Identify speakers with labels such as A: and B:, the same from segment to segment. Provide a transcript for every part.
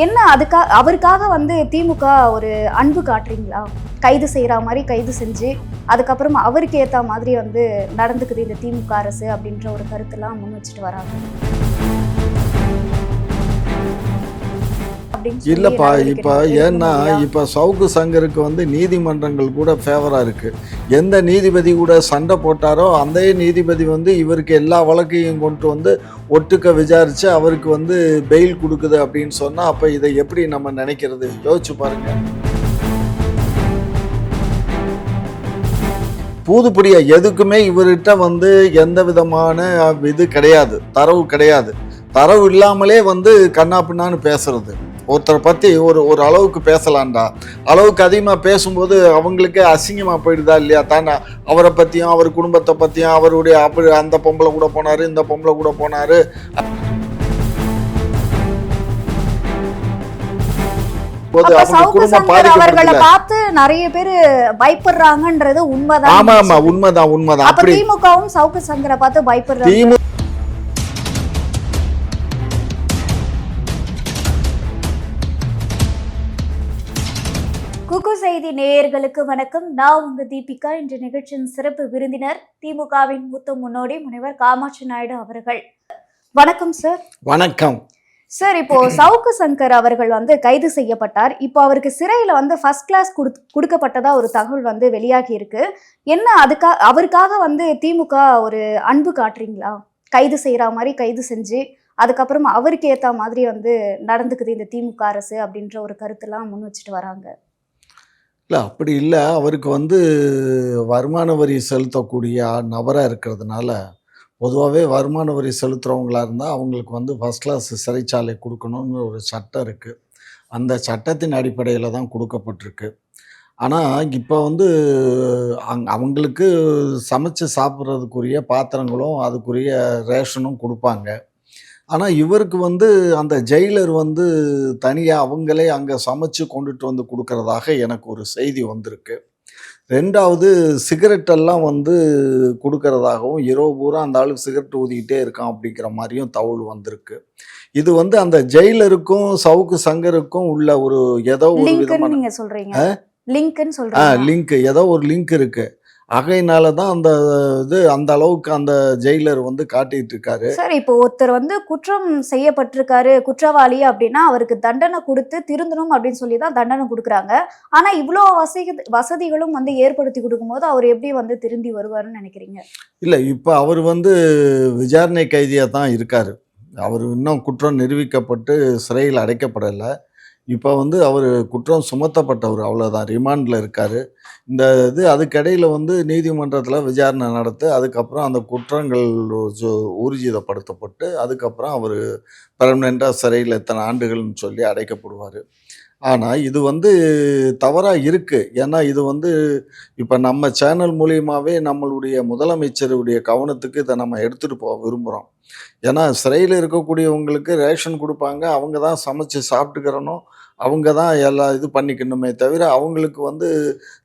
A: என்ன அவருக்காக வந்து திமுக ஒரு அன்பு காட்டுறீங்களா? கைது செய்யற மாதிரி கைது செஞ்சு அதுக்கப்புறம் அவருக்கு ஏத்த மாதிரி வந்து நடந்துக்குது இந்த திமுக அரசு அப்படின்ற ஒரு கருத்தெல்லாம் முன் வச்சுட்டு வராங்க.
B: இல்லப்பா, இப்போ ஏன்னா இப்போ சவுக்கு சங்கருக்கு வந்து நீதிமன்றங்கள் கூட ஃபேவரா இருக்கு. எந்த நீதிபதி கூட சண்டை போட்டாரோ அந்த நீதிபதி வந்து இவருக்கு எல்லா வழக்கையும் கொண்டு வந்து ஒட்டுக்க விசாரிச்சு அவருக்கு வந்து பெயில் கொடுக்குது அப்படின்னு சொன்னா அப்ப இதை எப்படி நம்ம நினைக்கிறது? யோசிச்சு பாருங்க. பூதுப்படியா எதுக்குமே இவர்கிட்ட வந்து எந்த விதமான இது கிடையாது, தரவு கிடையாது. தரவு இல்லாமலே வந்து கண்ணா பின்னான்னு பேசுறது. ஒருத்தரை பற்றி ஒரு அளவுக்கு பேசலாம்டா, அளவுக்கு அதிகமாக பேசும்போது அவங்களுக்கே அசிங்கமாக போயிடுதா இல்லையா? தானே அவரை பற்றியும் அவர் குடும்பத்தை பற்றியும் அவருடைய அந்த பொம்பளை கூட போனார், இந்த பொம்பளை கூட போனார்,
A: நிறைய பேர் பயப்படுறாங்கன்றது உண்மைதான்.
B: ஆமா ஆமா, உண்மைதான் உண்மைதான். அப்படி
A: திமுகவும் சவுக்கு சங்கரை பார்த்து பயப்படுறாங்க. குக்கு செய்தி நேயர்களுக்கு வணக்கம். நான் உங்க தீபிகா. இன்று நிகழ்ச்சியின் சிறப்பு விருந்தினர் திமுகவின் மூத்த முன்னோடி முனைவர் காமாட்சி நாயுடு அவர்கள். வணக்கம் சார்.
B: வணக்கம்
A: சார். இப்போ சவுக்கு சங்கர் அவர்கள் வந்து கைது செய்யப்பட்டார். இப்போ அவருக்கு சிறையில வந்து ஃபர்ஸ்ட் கிளாஸ் கொடுக்கப்பட்டதா ஒரு தகவல் வந்து வெளியாகி இருக்கு. என்ன அவருக்காக வந்து திமுக ஒரு அன்பு காட்டுறீங்களா? கைது செய்யற மாதிரி கைது செஞ்சு அதுக்கப்புறம் அவருக்கு ஏத்த மாதிரி வந்து நடந்துக்குது இந்த திமுக அரசு அப்படின்ற ஒரு கருத்தெல்லாம் முன் வச்சுட்டு வராங்க.
B: இல்லை, அப்படி இல்லை. அவருக்கு வந்து வருமான வரி செலுத்தக்கூடிய நபராக இருக்கிறதுனால, பொதுவாகவே வருமான வரி செலுத்துகிறவங்களா இருந்தால் அவங்களுக்கு வந்து ஃபஸ்ட் கிளாஸ் சிறைச்சாலை கொடுக்கணுங்கிற ஒரு சட்டம் இருக்குது. அந்த சட்டத்தின் அடிப்படையில் தான் கொடுக்கப்பட்டிருக்கு. ஆனால் இப்போ வந்து அவங்களுக்கு சமைச்சு சாப்பிட்றதுக்குரிய பாத்திரங்களும் அதுக்குரிய ரேஷனும் கொடுப்பாங்க. ஆனால் இவருக்கு வந்து அந்த ஜெயிலர் வந்து தனியாக அவங்களே அங்கே சமைச்சு கொண்டுட்டு வந்து கொடுக்கறதாக எனக்கு ஒரு செய்தி வந்திருக்கு. ரெண்டாவது, சிகரெட்டெல்லாம் வந்து கொடுக்கறதாகவும் இரவு பூரா அந்த ஆளுக்கு சிகரெட் ஊதிக்கிட்டே இருக்கான் அப்படிங்கிற மாதிரியும் தகவல் வந்திருக்கு. இது வந்து அந்த ஜெயிலருக்கும் சவுக்கு சங்கருக்கும் உள்ள ஒரு ஏதோ ஒரு விதமான லிங்க், ஏதோ ஒரு லிங்க் இருக்கு. ஆகையினால தான் அந்த இது அந்த அளவுக்கு அந்த ஜெயிலர் வந்து காட்டிட்டு இருக்காரு.
A: சார், இப்போ ஒருத்தர் வந்து குற்றம் செய்யப்பட்டிருக்காரு, குற்றவாளி அப்படின்னா அவருக்கு தண்டனை கொடுத்து திருந்தணும் அப்படின்னு சொல்லி தான் தண்டனை கொடுக்குறாங்க. ஆனா இவ்வளோ வசதிகளும் வந்து ஏற்படுத்தி கொடுக்கும்போது அவர் எப்படி வந்து திருந்தி வருவாருன்னு நினைக்கிறீங்க?
B: இல்லை, இப்போ அவர் வந்து விசாரணை கைதியாக தான் இருக்காரு. அவர் இன்னும் குற்றம் நிரூபிக்கப்பட்டு சிறையில் அடைக்கப்படலை. இப்போ வந்து அவர் குற்றம் சுமத்தப்பட்டவர், அவ்வளோதான். ரிமாண்டில் இருக்கார். இந்த இது அதுக்கிடையில் வந்து நீதிமன்றத்தில் விசாரணை நடத்து அதுக்கப்புறம் அந்த குற்றங்கள் ஊர்ஜிதப்படுத்தப்பட்டு அதுக்கப்புறம் அவர் பெர்மனெண்ட்டாக சிறையில் எத்தனை ஆண்டுகள்னு சொல்லி அடைக்கப்படுவார். ஆனால் இது வந்து தவறாக இருக்குது. ஏன்னா இது வந்து இப்போ நம்ம சேனல் மூலியமாகவே நம்மளுடைய முதலமைச்சருடைய கவனத்துக்கு இதை நம்ம எடுத்துகிட்டு போக விரும்புகிறோம். ஏன்னா சிறையில் இருக்கக்கூடியவங்களுக்கு ரேஷன் கொடுப்பாங்க, அவங்க தான் சமைச்சு சாப்பிட்டுக்கிறணும், அவங்க தான் எல்லா இது பண்ணிக்கணுமே தவிர அவங்களுக்கு வந்து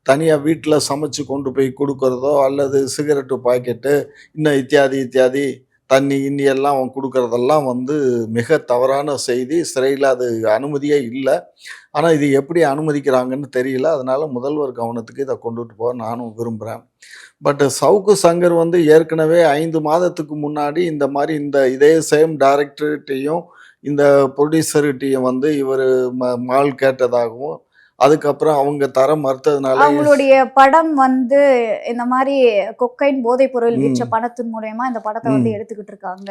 B: தனியாக வீட்டில் சமைச்சு கொண்டு போய் கொடுக்கறதோ அல்லது சிகரெட்டு பாக்கெட்டு இன்னும் இத்தியாதி தண்ணி இன்னி எல்லாம் அவங்க கொடுக்கறதெல்லாம் வந்து மிக தவறான செய்தி. சிறையில் அது அனுமதியே இல்லை. ஆனால் இது எப்படி அனுமதிக்கிறாங்கன்னு தெரியல. அதனால் முதல்வர் கவனத்துக்கு இதை கொண்டுட்டு போக நானும் விரும்புகிறேன். பட் சவுக்கு சங்கர் வந்து ஏற்கனவே 5 மாதத்துக்கு முன்னாடி இந்த மாதிரி இதே சேம் டைரக்டர்கிட்டையும் இந்த ப்ரொடியூசர்கிட்டையும் வந்து இவர் மால் கேட்டதாகவும் அதுக்கப்புறம் அவங்க தர மறுத்ததுனால
A: அவங்களுடைய படம் வந்து இந்த மாதிரி கொக்கைன் போதைப் பொருள் விற்ற பணத்தின் மூலமா இந்த படத்தை வந்து எடுத்துக்கிட்டு இருக்காங்க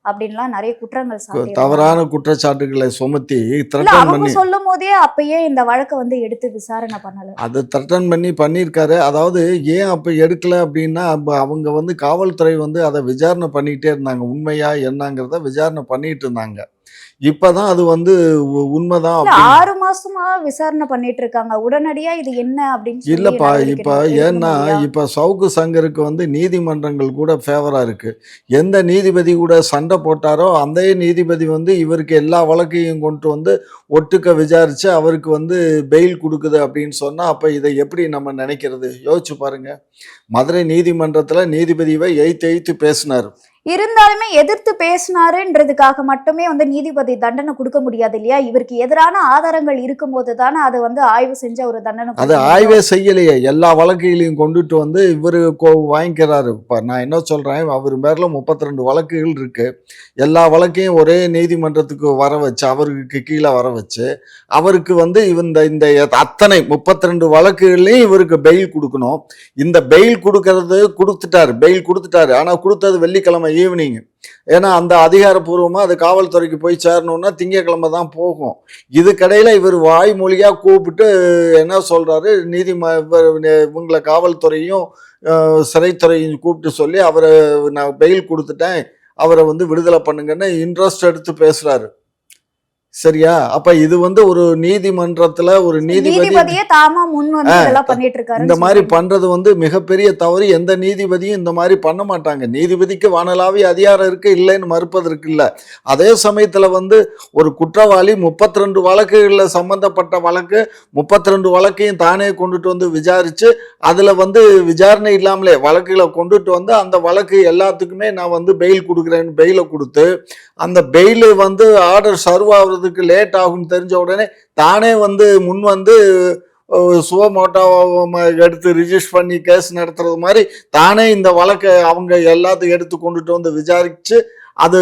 A: அப்படின்லாம் நிறைய குற்றங்கள்
B: தவறான குற்றச்சாட்டுகளை சுமத்தி
A: சொல்லும் போதே அப்பயே இந்த வழக்கை வந்து எடுத்து விசாரணை பண்ணல.
B: அதை த்ரெட்டன் பண்ணியிருக்காரு. அதாவது ஏன் அப்போ எடுக்கல அப்படின்னா அவங்க வந்து காவல்துறை வந்து அதை விசாரணை பண்ணிக்கிட்டே இருந்தாங்க. உண்மையா என்னங்கிறத விசாரணை பண்ணிட்டு இருந்தாங்க. இப்பதான் அது வந்து உண்மைதான்.
A: 6 மாசமா விசாரணை பண்ணிட்டு இருக்காங்க. உடனடியா இது என்ன அப்படின்னு
B: இல்லப்பா, இப்ப ஏன்னா இப்ப சவுக்கு சங்கருக்கு வந்து நீதிமன்றங்கள் கூட ஃபேவரா இருக்கு. எந்த நீதிபதி கூட சண்டை போட்டாரோ அந்த நீதிபதி வந்து இவருக்கு எல்லா வழக்கையும் கொண்டு வந்து ஒட்டுக்க விசாரிச்சு அவருக்கு வந்து பெயில் கொடுக்குது அப்படின்னு சொன்னா அப்ப இதை எப்படி நம்ம நினைக்கிறது? யோசிச்சு பாருங்க. மதுரை நீதிமன்றத்துல நீதிபதியை எய்த்து பேசினார்.
A: இருந்தாலுமே எதிர்த்து பேசினாருன்றதுக்காக மட்டுமே வந்து நீதிபதி தண்டனை கொடுக்க முடியாது இல்லையா? இவருக்கு எதிரான ஆதாரங்கள் இருக்கும்போது தானே அது வந்து ஆய்வு செஞ்சு ஒரு தண்டனை
B: அது
A: கொடுக்க
B: ஆய்வே
A: முடியும்.
B: செய்யலையே. எல்லா வழக்குகளையும் கொண்டுட்டு வந்து இவரு வாங்கிக்கிறாரு. இப்ப நான் என்ன சொல்றேன், அவர் பேர்ல 32 வழக்குகள் இருக்கு. எல்லா வழக்கையும் ஒரே நீதிமன்றத்துக்கு வர வச்சு, அவருக்கு கீழ வர வச்சு, அவருக்கு வந்து இந்த இந்த அத்தனை 32 வழக்குகள்லயும் இவருக்கு பெயில் குடுக்கணும். இந்த பெயில் குடுக்கறது குடுத்துட்டாரு. பெயில் குடுத்துட்டாரு. ஆனா குடுத்தது வெள்ளிக்கிழமை ஈவினிங். ஏன்னா அந்த அதிகாரப்பூர்வமா அது காவல்துறைக்கு போய் சேரணும்னா திங்கட்கிழமை தான் போகும். இதுக்கிடையில இவர் வாய்மொழியா கூப்பிட்டு என்ன சொல்றாரு, இவங்கள காவல்துறையும் சிறைத்துறையும் கூப்பிட்டு சொல்லி அவரை நான் பெயில் கொடுத்துட்டேன், அவரை வந்து விடுதலை பண்ணுங்கன்னு இன்ட்ரெஸ்ட் எடுத்து பேசுறாரு. சரியா? அப்ப இது வந்து ஒரு நீதிமன்றத்துல ஒரு நீதிபதி
A: நீதிபதியே தாமா முன் வந்து இதெல்லாம் பண்ணிட்டு
B: இந்த
A: இருக்காருன்னு
B: மாதிரி
A: சொல்றீங்க.
B: பண்றது வந்து மிகப்பெரிய தவறு. எந்த நீதிபதியும் இந்த மாதிரி பண்ண மாட்டாங்க. நீதிபதிக்கு வானளாவிய அதிகாரம் இருக்கு, இல்லைன்னு மறுப்பதற்கு இல்ல. அதே சமயத்துல வந்து ஒரு குற்றவாளி 32 வழக்குகள்ல சம்பந்தப்பட்ட வழக்கு 32 வழக்கையும் தானே கொண்டுட்டு வந்து விசாரிச்சு அதுல வந்து விசாரணை இல்லாமலே வழக்குகளை கொண்டுட்டு வந்து அந்த வழக்கு எல்லாத்துக்குமே நான் வந்து பெயில் கொடுக்குறேன்னு பெயிலை கொடுத்து அந்த பெயில் வந்து ஆர்டர் சர்வ் ஆகுறதுக்கு லேட் ஆகும்னு தெரிஞ்ச உடனே தானே வந்து முன் வந்து சுவமோட்டோ எடுத்து ரிஜிஸ்டர் பண்ணி கேஸ் நடத்துறது மாதிரி தானே இந்த வழக்கை அவங்க எல்லாத்தையும் எடுத்து கொண்டுட்டு வந்து விசாரிச்சு அது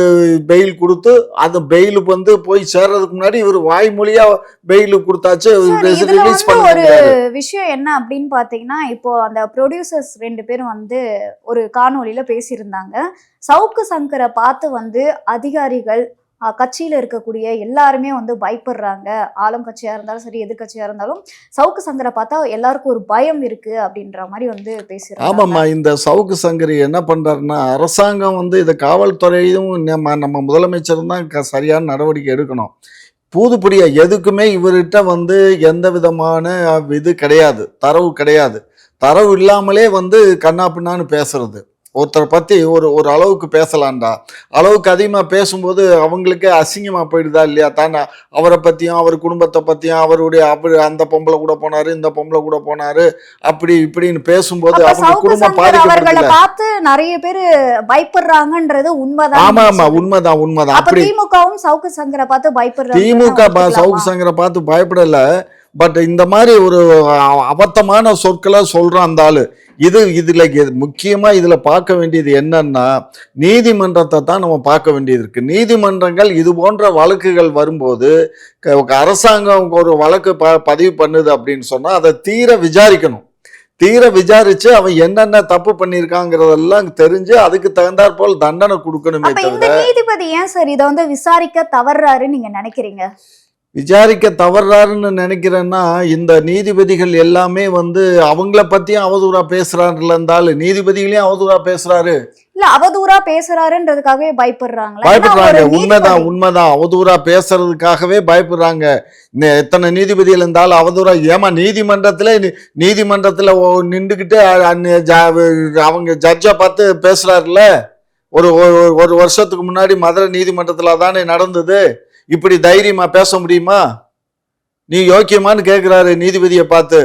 B: பெயில் கொடுத்து அந்த பெயிலுக்கு வந்து போய் சேர்றதுக்கு முன்னாடி இவர் வாய்மொழியா பெயில் கொடுத்தாச்சு,
A: சார், இதுல
B: ரிலீஸ்
A: வந்து ஒரு
B: பண்ணுங்க.
A: விஷயம் என்ன அப்படின்னு பாத்தீங்கன்னா, இப்போ அந்த ப்ரொடியூசர்ஸ் 2 பேரும் வந்து ஒரு காணொளியில பேசியிருந்தாங்க. சவுக்கு சங்கரை பார்த்து வந்து அதிகாரிகள் கட்சியில இருக்கக்கூடிய எல்லாருமே வந்து பயப்படுறாங்க. ஆளும் கட்சியா இருந்தாலும் சரி, எதிர்கட்சியா இருந்தாலும் சவுக்கு சங்கரை பார்த்தா எல்லாருக்கும் ஒரு பயம் இருக்கு அப்படின்ற மாதிரி வந்து பேசியிருந்தாங்க.
B: ஆமாம்மா, இந்த சவுக்கு சங்கரி என்ன பண்றாருன்னா, அரசாங்கம் வந்து இதை காவல்துறையும் நம்ம முதலமைச்சரும் தான் சரியான நடவடிக்கை எடுக்கணும். பூதுப்படியா எதுக்குமே இவர்கிட்ட வந்து எந்த விதமான இது கிடையாது, தரவு கிடையாது. தரவு இல்லாமலே வந்து கண்ணா பின்னான்னு பேசுறது. ஒருத்தரை பத்தி ஒரு ஒரு அளவுக்கு பேசலாம்டா, அளவுக்கு அதிகமா பேசும்போது அவங்களுக்கே அசிங்கமா போயிடுதா இல்லையா? தானே அவரை பத்தியும் அவர் குடும்பத்தை பத்தியும் அவருடைய அப்படி அந்த பொம்பளை கூட போனாரு, இந்த பொம்பளை கூட போனாரு, அப்படி இப்படின்னு பேசும்போது
A: அப்ப
B: அவங்க
A: சவுக்கு
B: குடும்பம்
A: சங்கர் அவர்களை
B: பாதிக்கப்படுதுல.
A: பார்த்து நிறைய பேரு பயப்படுறாங்கன்றது உண்மைதான்
B: ஆமா
A: நீங்க
B: ஆமா,
A: சொல்றீங்க.
B: உண்மைதான் உண்மைதான்.
A: அப்ப
B: அப்படி
A: திமுகவும் சவுக்கு சங்கரை பார்த்து
B: திமுக
A: பயப்படுறாங்க.
B: சவுக்கு சங்கரை பார்த்து பயப்படல. பட் இந்த மாதிரி ஒரு அபத்தமான சொற்களை சொல்றான் அந்த ஆளு. இதுல முக்கியமா இதுல பார்க்க வேண்டியது என்னன்னா, நீதிமன்றத்தை தான் நம்ம பார்க்க வேண்டியது இருக்கு. நீதிமன்றங்கள் இது போன்ற வழக்குகள் வரும்போது அரசாங்கம் ஒரு வழக்கு பதிவு பண்ணுது அப்படின்னு சொன்னா அதை தீர விசாரிக்கணும். தீர விசாரிச்சு அவன் என்னென்ன தப்பு பண்ணியிருக்காங்கிறதெல்லாம் தெரிஞ்சு அதுக்கு தகுந்தாற் போல் தண்டனை கொடுக்கணுமே
A: அப்ப இந்த
B: தவிர,
A: நீதிபதி ஏன் சார் இதை வந்து விசாரிக்க தவறாருன்னு நீங்க நினைக்கிறீங்க?
B: விசாரிக்க தவறாருன்னு நினைக்கிறேன்னா, இந்த நீதிபதிகள் எல்லாமே வந்து அவங்கள பத்தியும் அவதூறா பேசுறாருல இருந்தாலும் நீதிபதிகளையும் அவதூறா பேசுறாரு.
A: இல்ல, அவதூறா பேசுறாருன்றதுக்காகவே பயப்படுறாங்களா?
B: பயப்படுறாங்க.
A: ஏன்னா ஒரு
B: உண்மைதான்
A: நீதிபதி
B: உண்மைதான், அவதூறா பேசுறதுக்காகவே பயப்படுறாங்க. எத்தனை நீதிபதிகள் இருந்தாலும் அவதூறா ஏமா நீதிமன்றத்துல நின்றுக்கிட்டு அவங்க ஜட்ஜை பார்த்து பேசுறாருல. ஒரு ஒரு- ஒரு வருஷத்துக்கு முன்னாடி மதுரை நீதிமன்றத்துல தானே நடந்தது. இப்படி தைரியமா பேச முடியுமா? நீ யோக்கியமான்னு கேக்குறாரு நீதிபதியை பார்த்து.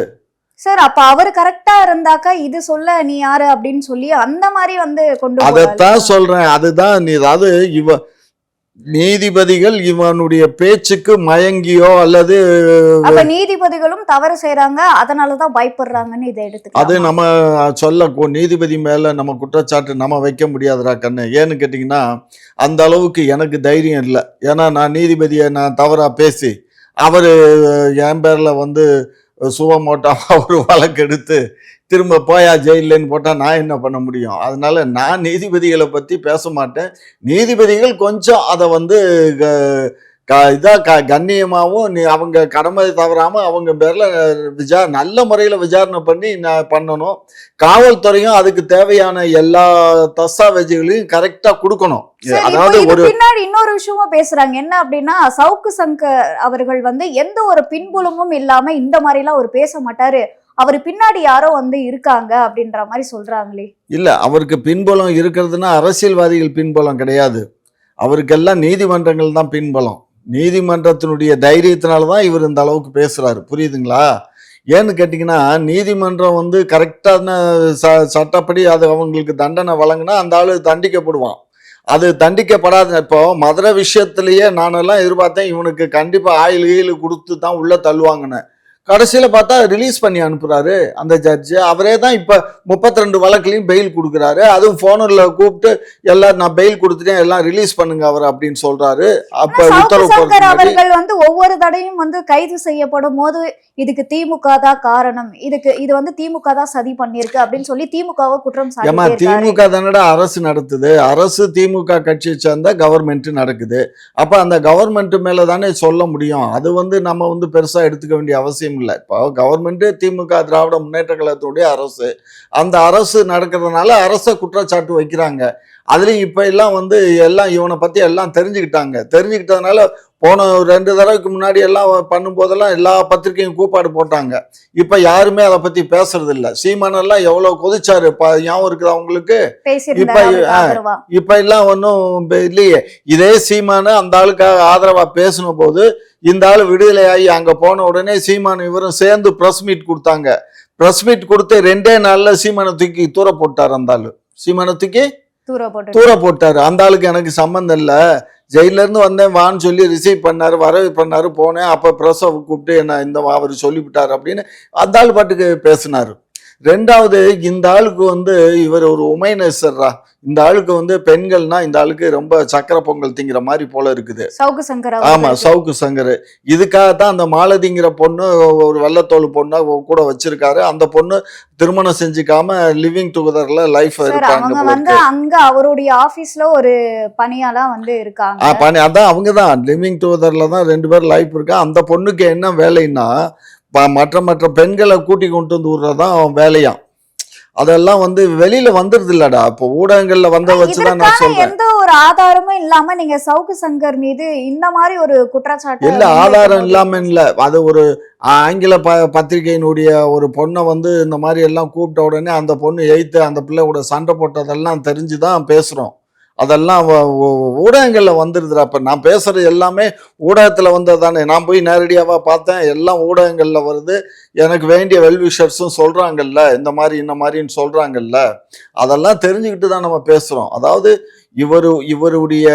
A: சார், அப்ப அவர் கரெக்டா இருந்தாக்கா இது சொல்ல நீ யாரு அப்படின்னு சொல்லி அந்த மாதிரி வந்து கொண்டு
B: அதைத்தான்
A: போறாரு.
B: சொல்றேன். அதுதான் நீ, அதாவது நீதிபதிகள் இவனுடைய பேச்சுக்கு மயங்கியோ அல்லது
A: அப்ப நீதிபதிகளும் தவறு செய்யறாங்க, அதனாலதான் பயப்படுறாங்கன்னு இதை
B: அது
A: எடுத்துக்கலாம்.
B: நம்ம நீதிபதி மேல நம்ம குற்றச்சாட்டு நம்ம வைக்க முடியாதுடா கண்ணு. ஏன்னு கேட்டிங்கன்னா, அந்த அளவுக்கு எனக்கு தைரியம் இல்லை. ஏன்னா நான் நீதிபதியை நான் தவறா பேசி அவரு என் பேர்ல வந்து சுவமோட்டாவா ஒரு வழக்கு எடுத்து திரும்ப போயா ஜெயிலன்னு போட்டா நான் என்ன பண்ண முடியும்? அதனால நான் நீதிபதிகளை பத்தி பேச மாட்டேன். நீதிபதிகள் கொஞ்சம் அதை வந்து கண்ணியமாகவும் அவங்க கடமை தவறாம அவங்க பேர்ல நல்ல முறையில விசாரணை பண்ணி பண்ணணும். காவல்துறையும் அதுக்கு தேவையான எல்லா தஸ்தாவேஜுகளையும் கரெக்டா கொடுக்கணும்.
A: சரி,
B: அதாவது
A: இப்போ
B: ஒரு
A: இது பின்னாடி இன்னொரு விஷயமும் பேசுறாங்க. என்ன அப்படின்னா, சவுக்கு சங்கர் அவர்கள் வந்து எந்த ஒரு பின்புலமும் இல்லாம இந்த மாதிரி எல்லாம் அவர் பேச மாட்டாரு, அவர் பின்னாடி யாரோ வந்து இருக்காங்க அப்படின்ற மாதிரி சொல்றாங்களே.
B: இல்ல, அவருக்கு பின்புலம் இருக்கிறதுனா அரசியல்வாதிகள் பின்புலம் கிடையாது. அவருக்கெல்லாம் நீதிமன்றங்கள் தான் பின்புலம். நீதிமன்றத்தினுடைய தைரியத்தினாலதான் இவர் இந்த அளவுக்கு பேசுறாரு. புரியுதுங்களா? ஏன்னு கேட்டீங்கன்னா, நீதிமன்றம் வந்து கரெக்டான சட்டப்படி அது அவங்களுக்கு தண்டனை வழங்கினா அந்த ஆளு தண்டிக்கப்படுவான். அது தண்டிக்கப்படாத. இப்போ மதுரை விஷயத்திலேயே நானெல்லாம் எதிர்பார்த்தேன் இவனுக்கு கண்டிப்பா ஆயில் கீழு கொடுத்து தான் உள்ள தள்ளுவாங்கன்னு. கடைசியில பார்த்தா ரிலீஸ் பண்ணி அனுப்புறாரு அந்த ஜட்ஜு. அவரே தான் இப்ப 32 வழக்குலையும் பெயில் கொடுக்குறாரு. அதுவும் போனில் கூப்பிட்டு எல்லாம் நான் பெயில் கொடுத்துட்டேன், எல்லாம் ரிலீஸ் பண்ணுங்க அவர் அப்படின்னு சொல்றாரு. அப்ப
A: சவுக்கு
B: உத்தரவு
A: சங்கர்
B: போறது
A: அவர்கள் வந்து ஒவ்வொரு தடையும் வந்து கைது செய்யப்படும் போது இதுக்கு திமுக தான் காரணம், இது வந்து திமுக தான் சதி பண்ணிருக்கு அப்படின்னு சொல்லி திமுகவை குற்றம்
B: ஏமா
A: சாட்டிட்டே இருக்காரு.
B: திமுக தானடா அரசு நடத்துது, அரசு திமுக கட்சியை சேர்ந்த கவர்மெண்ட் நடக்குது. அப்ப அந்த கவர்மெண்ட் மேல தானே சொல்ல முடியும். அது வந்து நம்ம வந்து பெருசா எடுத்துக்க வேண்டிய அவசியம் இல்லை. இப்போ கவர்மெண்ட் திமுக திராவிட முன்னேற்ற கழகத்துடைய அரசு, அந்த அரசு நடக்கிறதுனால அரசை குற்றச்சாட்டு வைக்கிறாங்க. அதுலயும் இப்ப எல்லாம் வந்து எல்லாம் இவனை பத்தி எல்லாம் தெரிஞ்சுக்கிட்டதுனால போன 2 தடவைக்கு முன்னாடி எல்லாம் பண்ணும்போதெல்லாம் எல்லா பத்திரிகையும் கூப்பாடு போட்டாங்க. இப்ப யாருமே அதை பத்தி பேசுறது இல்ல. சீமானெல்லாம் எவ்வளவு கொதிச்சாரு ஞாபகம் இருக்குது அவங்களுக்கு. இப்ப எல்லாம் ஒன்னும் இல்லையே. இதே சீமான அந்த ஆளுக்காக ஆதரவா பேசின போது இந்த ஆளு விடுதலை ஆகி அங்க போன உடனே சீமான் இவரும் சேர்ந்து பிரஸ் மீட் கொடுத்தாங்க. பிரஸ் மீட் கொடுத்து 2 நாள்ல சீமானை தூக்கி தூர போட்டாரு. அந்த ஆளு சீமானை தூக்கி தூர போட்டாரு. அந்த ஆளுக்கு எனக்கு சம்பந்தம் இல்ல, ஜெயில இருந்து வந்தேன் வான்னு சொல்லி ரிசீவ் பண்ணாரு, வரவு பண்ணாரு, போனேன். அப்ப பிரஸ் கூப்பிட்டு என்ன இந்த அவர் சொல்லிவிட்டாரு அப்படின்னு அந்த ஆள் பாட்டுக்கு பேசினாரு. 2வது இந்த ஆளுக்கு வந்து இவர் ஒரு உமைநேசர்ரா. இந்த ஆளுக்கு வந்து பெண்கள்னா இந்த ஆளுக்கு ரொம்ப சக்கரை பொங்கல் திங்கிற மாதிரி போல இருக்குது.
A: சவுக்கு சங்கர்.
B: ஆமா, சவுக்கு சங்கர். இதுக்காகத்தான் அந்த மாலதிங்கிற பொண்ணு ஒரு வெள்ளத்தோல் பொண்ணை கூட வச்சிருக்காரு. அந்த பொண்ணு திருமணம் செஞ்சுக்காம லிவிங் டுகெதர்ல லைஃப் இருக்காங்க.
A: அங்க அவருடைய ஆபீஸ்ல ஒரு பணியாளா வந்து இருக்காங்க.
B: அதான் அவங்க தான் லிவிங் டுகெதர்ல தான் 2 பேர் லைஃப் இருக்கா. அந்த பொண்ணுக்கு என்ன வேலைன்னா மற்ற பெண்களை கூட்டி கொண்டு வந்து விடுறதான் வேலையாம். அதெல்லாம் வந்து வெளியில வந்துருது இல்லடா. இப்போ ஊடகங்கள்ல வந்த வச்சுதான் நான் சொல்றேன்.
A: எந்த ஒரு ஆதாரமும் இல்லாம நீங்க சவுக்கு சங்கர் மீது இந்த மாதிரி ஒரு குற்றச்சாட்டு
B: இல்ல, ஆதாரம் இல்லாம இல்ல. அது ஒரு ஆங்கில பத்திரிகையினுடைய ஒரு பொண்ணை வந்து இந்த மாதிரி எல்லாம் கூப்பிட்ட உடனே அந்த பொண்ணு எய்த்து அந்த பிள்ளை கூட சண்டை போட்டதெல்லாம் தெரிஞ்சுதான் பேசுறோம். அதெல்லாம் ஊடகங்கள்ல வந்துருதுடா. அப்ப நான் பேசுறது எல்லாமே ஊடகத்துல வந்தது தானே. நான் போய் நேரடியாவா பார்த்தேன், எல்லாம் ஊடகங்கள்ல வருது. எனக்கு வேண்டிய வெல்விஷர்ஸும் சொல்றாங்கல்ல, இந்த மாதிரின்னு சொல்றாங்கல்ல. அதெல்லாம் தெரிஞ்சுக்கிட்டு தான் நம்ம பேசுறோம். அதாவது இவருடைய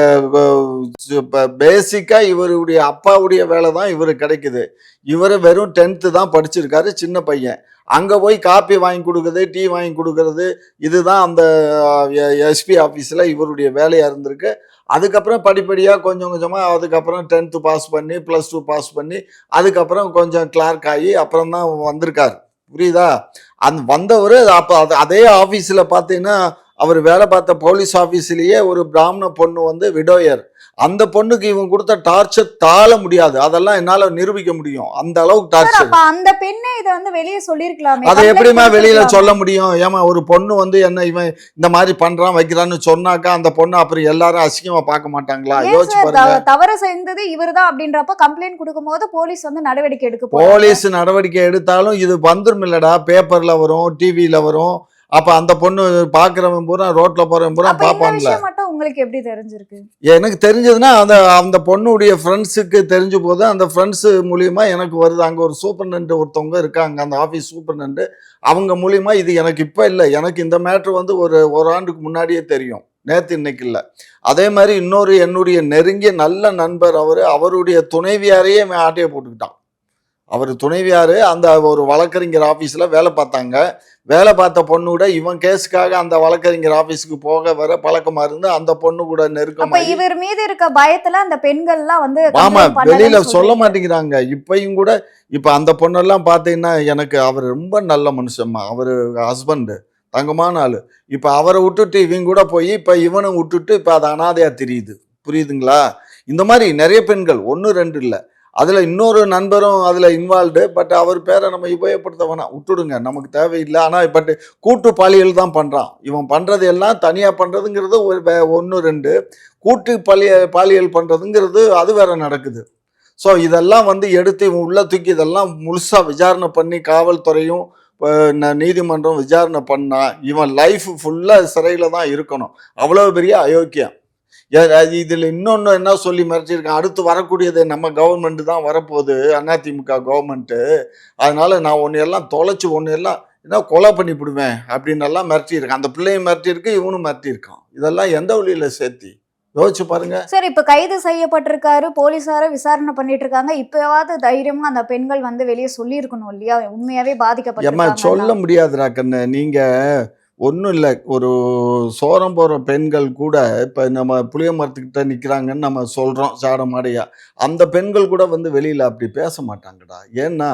B: பேசிக்கா இவருடைய அப்பாவுடைய வேலை தான் இவரு கிடைக்குது. இவரு வெறும் 10th தான் படிச்சிருக்காரு, சின்ன பையன். அங்க போய் காப்பி வாங்கி கொடுக்குறது, டீ வாங்கி கொடுக்கறது, இதுதான் அந்த எஸ்பி ஆஃபீஸில் இவருடைய வேலையாக இருந்திருக்கு. அதுக்கப்புறம் படிப்படியாக கொஞ்சம் கொஞ்சமாக அதுக்கப்புறம் 10th பாஸ் பண்ணி +2 பாஸ் பண்ணி அதுக்கப்புறம் கொஞ்சம் கிளார்க் ஆகி அப்புறம் தான் வந்திருக்காரு. புரியுதா? அந்த வந்தவர் அப்போ அதே ஆஃபீஸில் பார்த்தீங்கன்னா அவர் வேலை பார்த்த போலீஸ் ஆஃபீஸ்லேயே ஒரு பிராமண பொண்ணு வந்து விடோயர். அந்த பொண்ணுக்கு இவன் கொடுத்த டார்ச்சர் தாழ முடியாது. அதெல்லாம் என்னால நிரூபிக்க முடியும். அந்த அளவுக்கு டார்ச்சர்.
A: அந்த பெண்ணே இத வந்து வெளியே சொல்லிருக்கலாமே.
B: அதை எப்படிமா வெளியில சொல்ல முடியும்? ஏமா ஒரு பொண்ணு வந்து என்ன இவன் இந்த மாதிரி பண்றான் வைக்கிறான்னு சொன்னாக்கா அந்த பொண்ணு அப்புறம் எல்லாரும் அசிங்கமா பார்க்க மாட்டாங்களா? யோசிச்சு பாருங்க.
A: தவறு செய்தது இவர்தான் அப்படின்றப்ப கம்ப்ளைண்ட் கொடுக்கும்போது போலீஸ் வந்து நடவடிக்கை எடுக்க
B: போலீஸ் நடவடிக்கை எடுத்தாலும் இது வந்துரும் இல்லடா. பேப்பர்ல வரும், டிவில வரும். அப்ப அந்த பொண்ணு பாக்குறவன் பூரா ரோட்ல போறவன் பூரா பாப்பான்ல.
A: உங்களுக்கு எப்படி தெரிஞ்சிருக்கு?
B: எனக்கு தெரிஞ்சதுன்னா அந்த பொண்ணுடைய ஃப்ரெண்ட்ஸுக்கு தெரிஞ்ச போது அந்த ஃப்ரெண்ட்ஸ் மூலியமா எனக்கு வருது. அங்க ஒரு சூப்பர்டென்ட் ஒருத்தவங்க இருக்காங்க, அந்த ஆஃபீஸ் சூப்பர்டென்ட். அவங்க மூலியமா இது எனக்கு இப்ப இல்லை, எனக்கு இந்த மேட்ரு வந்து ஒரு ஆண்டுக்கு முன்னாடியே தெரியும். நேற்று இன்னைக்கு இல்லை. அதே மாதிரி இன்னொரு என்னுடைய நெருங்கிய நல்ல நண்பர் அவருடைய துணைவியாரையே ஆட்டையை போட்டுக்கிட்டான். அவர் துணைவியாரு அந்த ஒரு வழக்கறிஞர் ஆஃபீஸில் வேலை பார்த்தாங்க. வேலை பார்த்த பொண்ணு கூட இவன் கேஸுக்காக அந்த வழக்கறிஞர் ஆஃபீஸுக்கு போக வர பழக்கமா இருந்து அந்த பொண்ணு கூட நெருக்கமா
A: இவர் மீது இருக்க பயத்துல அந்த பெண்கள்லாம் வந்து
B: ஆமா வெளியில சொல்ல மாட்டேங்கிறாங்க. இப்பயும் கூட இப்ப அந்த பொண்ணெல்லாம் பார்த்தீங்கன்னா எனக்கு அவர் ரொம்ப நல்ல மனுஷம்மா. அவரு ஹஸ்பண்டு தங்கமான ஆளு. இப்ப அவரை விட்டுட்டு இவங்க கூட போய் இப்ப இவனை விட்டுட்டு இப்ப அது அனாதையா தெரியுது. புரியுதுங்களா? இந்த மாதிரி நிறைய பெண்கள் 1 2 இல்லை. அதுல இன்னொரு நண்பரும் அதுல இன்வால்வ்டு. பட் அவர் பேரை நம்ம உபயோகப்படுத்த வேணாம், விட்டுடுங்க, நமக்கு தேவையில்லை. ஆனா பட் கூட்டு பாலியல் தான் பண்றான். இவன் பண்றது எல்லாம் தனியா பண்றதுங்கிறது 1 2, கூட்டு பாலியல் பண்றதுங்கிறது அது வேற நடக்குது. ஸோ இதெல்லாம் வந்து எடுத்து இவன் உள்ள தூக்கி இதெல்லாம் முழுசா விசாரணை பண்ணி காவல்துறையும் நீதிமன்றம் விசாரணை பண்ணா இவன் லைஃப் ஃபுல்லா சிறையில தான் இருக்கணும். அவ்வளவு பெரிய அயோக்கியம். இதுல இன்னொன்னு என்ன சொல்லி மிரட்டிருக்கேன், அடுத்து வரக்கூடியது நம்ம கவர்மெண்ட் தான் வரப்போகுது, அதிமுக கவர்மெண்ட். அதனால நான் ஒன்னையெல்லாம் தொலைச்சு ஒன்னையெல்லாம் என்ன கொலை பண்ணிவிடுவேன் அப்படின்னு எல்லாம் மிரட்டியிருக்கேன். அந்த பிள்ளையும் மிரட்டியிருக்கு, இவனும் மிரட்டியிருக்கான். இதெல்லாம் எந்த வழியில சேர்த்தி யோசிச்சு பாருங்க.
A: சார் இப்ப கைது செய்யப்பட்டிருக்காரு, போலீசாரும் விசாரணை பண்ணிட்டு இருக்காங்க. இப்பயாவது தைரியமா அந்த பெண்கள் வந்து வெளிய சொல்லியிருக்கணும் இல்லையா? உண்மையாவே
B: ஏம்மா
A: பாதிக்கப்பட்டிருக்காங்கன்னா.
B: சொல்ல முடியாதுடா கண்ணு. நீங்க ஒண்ணும் இல்ல. ஒரு சோரம் போற பெண்கள் கூட இப்ப நம்ம புளிய மரத்துக்கிட்ட நிக்கிறாங்கன்னு நம்ம சொல்றோம் சாட மாடையா. அந்த பெண்கள் கூட வந்து வெளியில அப்படி பேச மாட்டாங்கடா. ஏன்னா,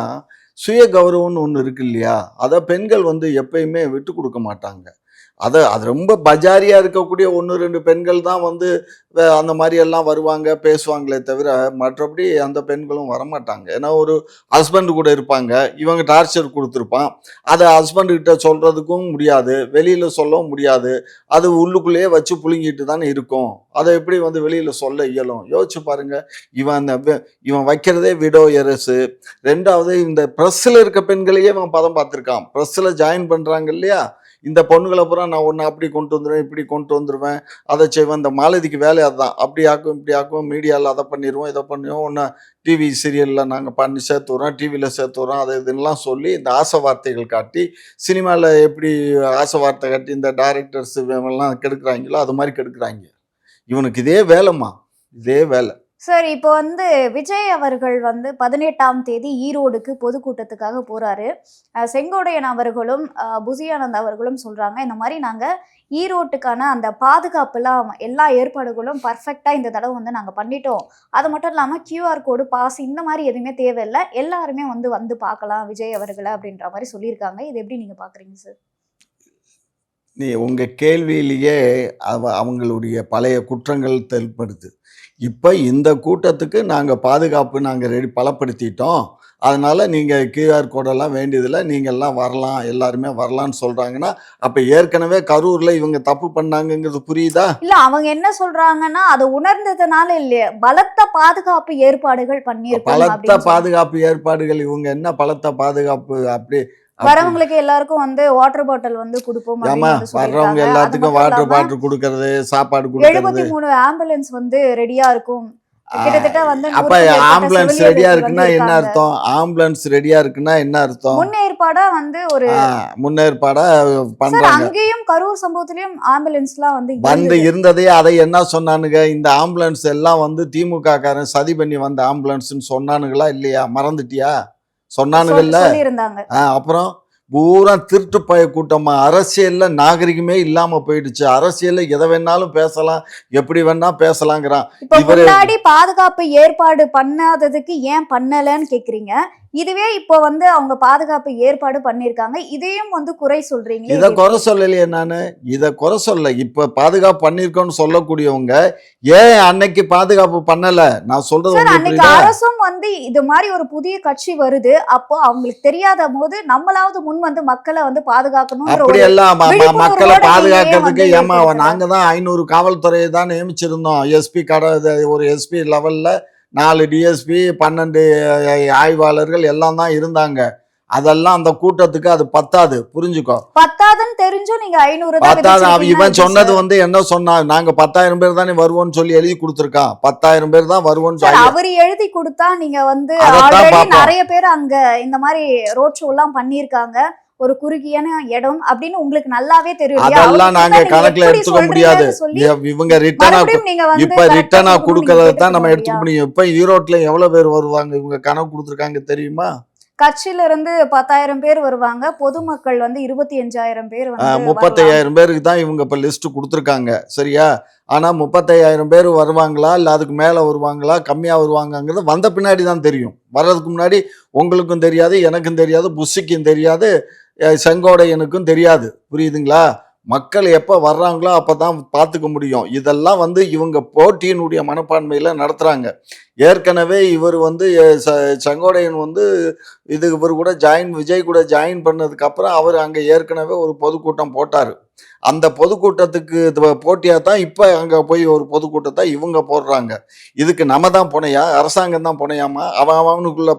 B: சுய கௌரவம்னு ஒண்ணு இருக்கு இல்லையா? அத பெண்கள் வந்து எப்பயுமே விட்டு குடுக்க மாட்டாங்க. அது ரொம்ப பஜாரியா இருக்கக்கூடிய 1, 2 பெண்கள் தான் வந்து அந்த மாரி எல்லாம் வருவாங்க, பேசுவாங்களே தவிர, மற்றபடி அந்த பெண்களும் வரமாட்டாங்க. ஏன்னா ஒரு ஹஸ்பண்ட் கூட இருப்பாங்க. இவங்க டார்ச்சர் குடுத்துருப்பான். அத ஹஸ்பண்ட் கிட்ட சொல்றதுக்கும் முடியாது. வெளியில சொல்லவும் முடியாது. அது உள்ளுக்குள்ளேயே வச்சு புழுங்கிட்டு தானே இருக்கும். அத எப்படி வந்து வெளியில சொல்ல இயலும்? யோசிச்சு பாருங்க. இவன் அந்த இவன் வைக்கிறதே விடோயரசு. 2வது இந்த பிரஸ்ல இருக்க பெண்களையே இவன் பதம் பார்த்துருக்கான். பிரஸ்ல ஜாயின் பண்றாங்க இல்லையா? இந்த பொண்ணுகள பூரா நான் உன்ன அப்படி கொண்டு வந்துருவேன், இப்படி கொண்டு வந்துருவேன். அத செய்வேன். இந்த மாலதிக்கு வேலை அதான். அப்படி ஆக்கும், இப்படி ஆக்கும். மீடியால அத பண்ணிருவோம், இத பண்ணிருவோம். உன்ன டிவி சீரியல்ல நாங்க பண்ணி சேர்த்து விடுறோம், டிவில சேர்த்து விடுறோம். அது இதுன்னுலாம் சொல்லி இந்த ஆசை வார்த்தைகள் காட்டி, சினிமால எப்படி ஆசை வார்த்தை காட்டி இந்த டைரக்டர்ஸ் இவங்கலாம் கெடுக்குறாய்ங்களோ, அது மாரி கெடுக்குறாய்ங்க. இவனுக்கு இதே வேலைம்மா. இதே வேலை.
A: சார் இப்போ வந்து விஜய் அவர்கள் வந்து 18ஆம் தேதி ஈரோடுக்கு பொதுக்கூட்டத்துக்காக போறாரு. செங்கோட்டையன் அவர்களும், புசி ஆனந்த் அவர்களும் சொல்றாங்க, இந்த மாரி நாங்க ஈரோட்டுக்கான அந்த பாதுகாப்புலாம் எல்லா ஏற்பாடுகளும் பர்ஃபெக்ட்டா இந்த தடவ வந்து நாங்க பண்ணிட்டோம். அது மட்டும் இல்லாம கியூஆர் கோடு, பாஸ் இந்த மாரி எதுவுமே தேவையில்ல. எல்லாருமே வந்து பார்க்கலாம் விஜய் அவர்கள அப்படின்ற மாரி சொல்லியிருக்காங்க. இது எப்படி நீங்க பார்க்குறீங்க சார்?
B: உங்க கேள்வியிலேயே அவங்களுடைய பழைய குற்றங்கள் தென்படுது. இப்ப இந்த கூட்டத்துக்கு நாங்க பாதுகாப்பு பலப்படுத்திட்டோம். அதனால நீங்க கியூஆர் கோடெல்லாம் வேண்டியதில்ல. நீங்கலாம் வரலாம், எல்லாருமே வரலான்னு சொல்றாங்கன்னா, அப்ப ஏற்கனவே கரூர்ல இவங்க தப்பு பண்ணாங்கங்கிறது புரியுதா?
A: இல்ல அவங்க என்ன சொல்றாங்கன்னா, அத உணர்ந்ததுனால இல்ல, பலத்த பாதுகாப்பு ஏற்பாடுகள் பண்ணியிருக்கோம்
B: பலத்த
A: அப்படின்னு சொல்லி.
B: பாதுகாப்பு ஏற்பாடுகள் இவங்க என்ன பலத்த பாதுகாப்பு அப்படி அப்படி
A: வரவங்களுக்கு எல்லாருக்கும் வந்து வாட்டர் பாட்டில் வந்து குடுப்போம்
B: ஏம்மா
A: அப்படின்னு வந்து
B: வர்றவங்க
A: சொல்லியிருக்காங்க. அது
B: எல்லாத்துக்கும்
A: மட்டும்
B: வாட்டர்
A: இல்லாம
B: பாட்டில் குடுக்கறது, சாப்பாடு குடுக்கறது.
A: 73 ஆம்புலன்ஸ் வந்து ரெடியா இருக்கும்.
B: ஆ,
A: கிட்டத்தட்ட வந்து
B: அப்ப
A: 100க்கும் மேற்பட்ட
B: ஆம்புலன்ஸ் ரெடியா
A: செவிலியர்கள் வந்து
B: இருக்குன்னா என்ன
A: இருக்காங்க.
B: அர்த்தம்? ஆம்புலன்ஸ் ரெடியா இருக்குன்னா என்ன அர்த்தம்?
A: முன்னேற்பாடா வந்து ஒரு
B: ஆ, முன்னேற்பாடா
A: சார்
B: பண்றாங்க.
A: அங்கேயும் கரூர் சம்பவத்திலயும் ஆம்புலன்ஸ்லாம் வந்து
B: வந்து
A: இருந்தது.
B: இருந்ததே அதை என்ன சொன்னானுங்க? இந்த ஆம்புலன்ஸ் எல்லாம் வந்து திமுக காரன் சதி பண்ணி வந்த ஆம்புலன்ஸ்ன்னு சொன்னானுங்களா இல்லையா? மறந்துட்டியா? சொன்னானுங்கல்ல.
A: சொல்லியிருந்தாங்க.
B: அப்புறம் பூரா திருட்டு பய கூட்டமா. அரசியல்ல நாகரிகமே இல்லாம போயிடுச்சு. அரசியல்ல எதை வேணாலும் பேசலாம், எப்படி வேணா பேசலாங்கிறான்.
A: இப்ப
B: இவரு
A: முன்னாடி பாதுகாப்பு ஏற்பாடு பண்ணாததுக்கு ஏன் பண்ணலன்னு கேக்குறீங்க. இதுவே இப்போ வந்து அவங்க பாதுகாப்பு ஏற்பாடு பண்ணியிருக்காங்க. இதையும் வந்து குறை சொல்றீங்களே,
B: இத
A: இது
B: குறை
A: எப்படி?
B: சொல்லலையே நானு. இத குறை சொல்லல. இப்ப பாதுகாப்பு பண்ணியிருக்கோம்னு சொல்லக்கூடியவங்க, ஏன் அன்னைக்கு பாதுகாப்பு பண்ணல? நான் சொல்றது
A: சார்
B: உங்களுக்கு
A: அன்னைக்கு
B: புரியுதா?
A: அரசும் வந்து இது மாதிரி ஒரு புதிய கட்சி வருது. அப்போ அவங்களுக்கு தெரியாத போது நம்மளாவது முன் வந்து மக்களை வந்து பாதுகாக்கணும்ன்ற ஒரு
B: அப்படியெல்லாம் மக்களை
A: விழிப்புணர்வோட நீங்க ஏன்
B: பாதுகாக்கிறதுக்கு
A: வந்து
B: ஏமா
A: ஏற்படுத்தல?
B: நாங்க தான் 500 காவல்துறையை தான் நியமிச்சிருந்தோம். எஸ்பி ஒரு எஸ்பி லெவல்ல 4 டிஎஸ்பி 12 ஆய்வாளர்கள் எல்லாம் தான் இருந்தாங்க. அதெல்லாம் அந்த கூட்டத்துக்கு அது பத்தாது, புரிஞ்சுக்கோ.
A: பத்தாதுன்னு தெரிஞ்சும் நீங்க 500 தான்
B: பத்தாது.
A: விதிச்சிருக்கீங்கன்னா
B: இவன்
A: எப்படி
B: சொன்னது
A: சார்?
B: வந்து என்ன சொன்னா, நாங்க 10,000 பேர் தானே வருவோம்னு சொல்லி எழுதி கொடுத்துருக்கான். 10,000 பேர் தான் வருவோம்னு
A: சார்
B: சொல்லி.
A: அவரு எழுதி கொடுத்தா நீங்க வந்து
B: அதைத்தான்
A: ஆல்ரெடி
B: பார்ப்போம்.
A: நிறைய பேர் அங்க இந்த மாதிரி ரோட் ஷோ எல்லாம் பண்ணியிருக்காங்க. ஒரு குறுகியான இடம் அப்படின்னு உங்களுக்கு நல்லாவே தெரியும் இல்லையா?
B: அதெல்லாம் நாங்க
A: அவர்கிட்ட நீங்க
B: கணக்குல
A: எப்படி
B: எடுத்துக்க முடியாது.
A: சொல்றீங்கன்னு சொல்லி
B: இவங்க ரிட்டனா
A: மறுபடியும் நீங்க வந்து
B: இப்ப
A: கரெக்டா
B: ரிட்டனா
A: கொடுக்கணும்னு நீங்க
B: கொடுக்கறத தான் நம்ம
A: கேட்டுக்கணும்
B: எடுத்துக்க
A: இல்லையா?
B: முடியும். இப்ப ஈரோட்ல எவ்வளவு பேர் வருவாங்க? இவங்க கணக்கு கொடுத்துருக்காங்க தெரியுமா?
A: கட்சியில இருந்து 10,000 பேர் வருவாங்க. பொதுமக்கள் வந்து 25,000 பேர் வந்து வரலாம்.
B: 35,000 பேருக்கு தான் இவங்க இப்ப லிஸ்ட் கொடுத்துருக்காங்க. சரியா? ஆனா 35,000 பேர் வருவாங்களா, இல்ல அதுக்கு மேல வருவாங்களா, கம்மியா வருவாங்கங்கிறது வந்த பின்னாடி தான் தெரியும். வர்றதுக்கு முன்னாடி உங்களுக்கும் தெரியாது, எனக்கும் தெரியாது, புஷிக்கும் தெரியாது, செங்கோடையனுக்கும் தெரியாது. புரியுதுங்களா? மக்கள் எப்ப வர்றாங்களோ அப்பதான் பார்த்துக்க முடியும். இதெல்லாம் வந்து இவங்க போட்டியினுடைய மனப்பான்மையில நடத்துறாங்க. ஏற்கனவே இவர் வந்து செங்கோடையன் வந்து இவர் கூட விஜய் கூட ஜாயின் பண்ணதுக்கு அப்புறம் அவர் அங்க ஏற்கனவே ஒரு பொதுக்கூட்டம் போட்டாரு. அந்த பொதுக்கூட்டத்துக்கு போட்டியா தான் இப்ப அங்க போய் ஒரு பொதுக்கூட்டத்தை இவங்க போடுறாங்க. இதுக்கு நம்ம தான் புனையா? அரசாங்கம் தான் புனையாமா? அவனுக்குள்ள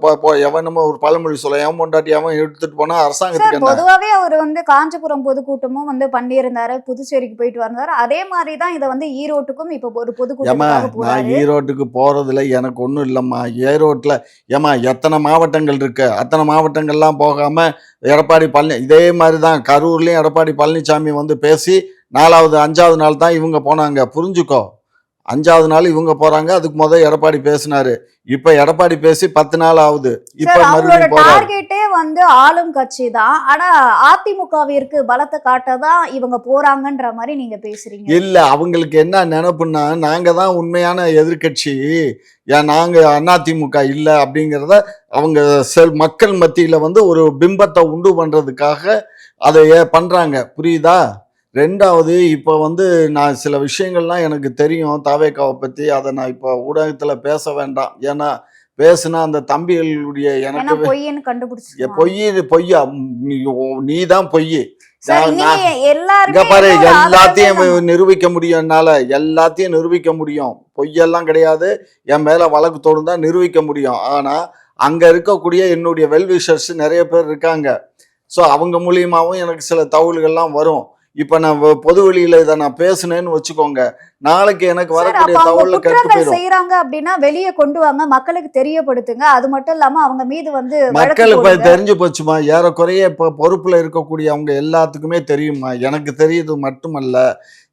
B: எவனுமோ ஒரு பழமொழி சொல்ல, எவன் பொண்டாட்டி அவன் எடுத்துட்டு போனா
A: சார்
B: அரசாங்கத்துக்கு என்ன?
A: பொதுவாவே அவர் வந்து காஞ்சிபுரம் பொதுக்கூட்டமும் வந்து பண்ணியிருந்தாரு. புதுச்சேரிக்கு போயிட்டு வந்தாரு. அதே மாதிரி தான் இதை வந்து ஈரோட்டுக்கும் இப்ப ஒரு
B: ஏம்மா
A: பொதுக்கூட்டத்துக்காக
B: நான்
A: போறாரு.
B: ஈரோட்டுக்கு போறதுல எனக்கு ஒன்றும் இல்லைம்மா. ஈரோட்டில் ஏம்மா எத்தனை மாவட்டங்கள் இருக்கு? அத்தனை மாவட்டங்கள்லாம் போகாம இதே மாதிரி தான் கரூர்லேயும் எடப்பாடி பழனிசாமி வந்து பேசி 4வது 5வது நாள் தான் இவங்க போனாங்க. புரிஞ்சுக்கோ. 5வது நாள் இவங்க போறாங்க. அதுக்கு முதல் எடப்பாடி பேசினாரு. இப்ப எடப்பாடி பேசி 10 நாள் ஆகுது. இப்ப
A: சார் அவங்களோட
B: மறுபடியும் போறாரு.
A: டார்கெட்டே வந்து ஆளும் கட்சி தான். ஆனா அதிமுகவிற்கு பலத்தை காட்டதான் இவங்க போறாங்கன்ற மாதிரி நீங்க பேசுறீங்க.
B: இல்ல அவங்களுக்கு என்ன நினைப்புன்னா, நாங்க தான் உண்மையான எதிர்க்கட்சி. நாங்க அதிமுக இல்ல அப்படிங்கிறத அவங்க மக்கள் மத்தியில வந்து ஒரு பிம்பத்தை உண்டு பண்றதுக்காக அதை பண்றாங்க. புரியுதா? 2வது இப்ப வந்து நான் சில விஷயங்கள்லாம் எனக்கு தெரியும் தாவேக்காவை பத்தி. அதை நான் இப்ப ஊடகத்துல பேச வேண்டாம். ஏன்னா பேசுனா அந்த தம்பிகளுடைய
A: ஏன்னா
B: எனக்கு
A: பொய்ன்னு கண்டுபிடிச்சிருவாங்க.
B: பொய்யா நீ தான் பொய்.
A: சார்
B: நான்
A: நீங்க
B: இங்க
A: எல்லாருமே
B: பாரு,
A: எந்த ஒரு
B: எல்லாத்தையும்
A: ஆதாரமே
B: நிரூபிக்க முடியும் என்னால. எல்லாத்தையும் நிரூபிக்க முடியும். பொய்யெல்லாம் கிடையாது. என் மேல வழக்கு தொடுந்தா நிரூபிக்க முடியும். ஆனா அங்க இருக்கக்கூடிய என்னுடைய வெல்விஷர்ஸ் நிறைய பேர் இருக்காங்க. ஸோ அவங்க மூலியமாவும் எனக்கு சில தகவல்கள்லாம் வரும். இப்ப நான் பொது வெளியில இதை நான் பேசுனேன்னு வச்சுக்கோங்க, நாளைக்கு எனக்கு
A: சார்
B: வரக்கூடிய
A: அப்ப அவங்க
B: தகவல் கெட்டு
A: குற்றங்கள்
B: போயிடும்.
A: செய்யறாங்க அப்படின்னா வெளியே கொண்டு வாங்க, மக்களுக்கு தெரியப்படுத்துங்க. அது மட்டும் இல்லாம அவங்க மீது வந்து வழக்கு
B: மக்கள் இப்ப
A: போடுங்க.
B: தெரிஞ்சு போச்சுமா. ஏறக்குறைய இப்ப பொறுப்புல இருக்கக்கூடிய அவங்க எல்லாத்துக்குமே தெரியுமா. எனக்கு தெரியுது மட்டுமல்ல,